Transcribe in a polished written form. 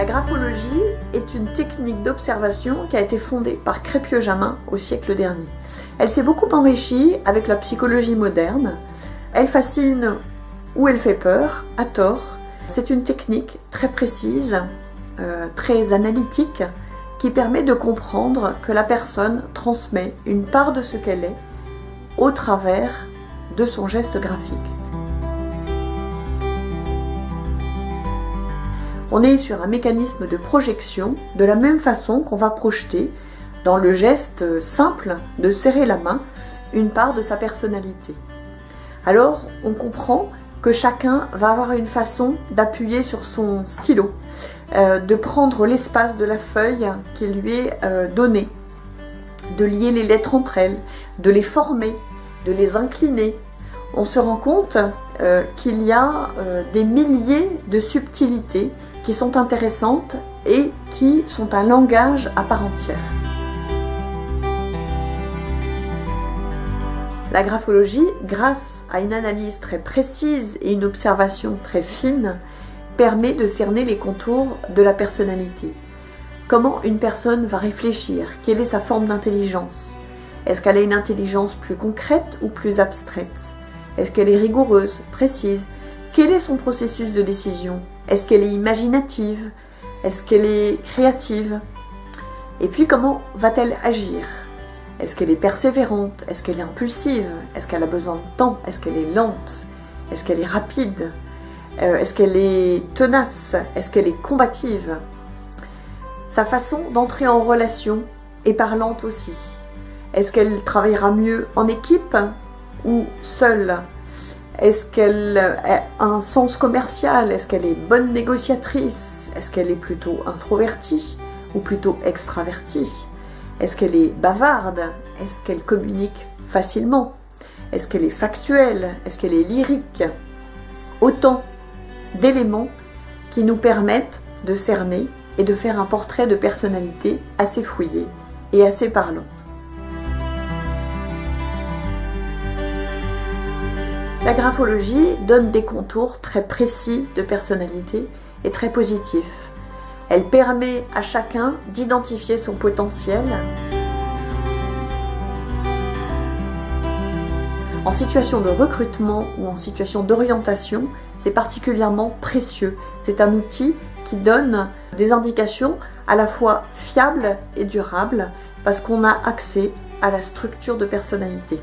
graphologie est une technique d'observation qui a été fondée par Crépieux-Jamin au siècle dernier. Elle s'est beaucoup enrichie avec la psychologie moderne. Elle fascine ou elle fait peur, à tort. C'est une technique très précise, très analytique, qui permet de comprendre que la personne transmet une part de ce qu'elle est au travers de son geste graphique. On est sur un mécanisme de projection de la même façon qu'on va projeter dans le geste simple de serrer la main une part de sa personnalité. Alors on comprend que chacun va avoir une façon d'appuyer sur son stylo, de prendre l'espace de la feuille qui lui est donnée, de lier les lettres entre elles, de les former, de les incliner. On se rend compte qu'il y a des milliers de subtilités qui sont intéressantes et qui sont un langage à part entière. La graphologie, grâce à une analyse très précise et une observation très fine, permet de cerner les contours de la personnalité. Comment une personne va réfléchir? Quelle est sa forme d'intelligence? Est-ce qu'elle a une intelligence plus concrète ou plus abstraite? Est-ce qu'elle est rigoureuse, précise? Quel est son processus de décision? Est-ce qu'elle est imaginative? Est-ce qu'elle est créative? Et puis comment va-t-elle agir? Est-ce qu'elle est persévérante? Est-ce qu'elle est impulsive? Est-ce qu'elle a besoin de temps? Est-ce qu'elle est lente? Est-ce qu'elle est rapide? Est-ce qu'elle est tenace? Est-ce qu'elle est combative? Sa façon d'entrer en relation est parlante aussi. Est-ce qu'elle travaillera mieux en équipe ou seule? Est-ce qu'elle a un sens commercial? Est-ce qu'elle est bonne négociatrice? Est-ce qu'elle est plutôt introvertie ou plutôt extravertie? Est-ce qu'elle est bavarde? Est-ce qu'elle communique facilement? Est-ce qu'elle est factuelle? Est-ce qu'elle est lyrique? Autant d'éléments qui nous permettent de cerner et de faire un portrait de personnalité assez fouillé et assez parlant. La graphologie donne des contours très précis de personnalité et très positifs. Elle permet à chacun d'identifier son potentiel. En situation de recrutement ou en situation d'orientation, c'est particulièrement précieux. C'est un outil qui donne des indications à la fois fiables et durables parce qu'on a accès à la structure de personnalité.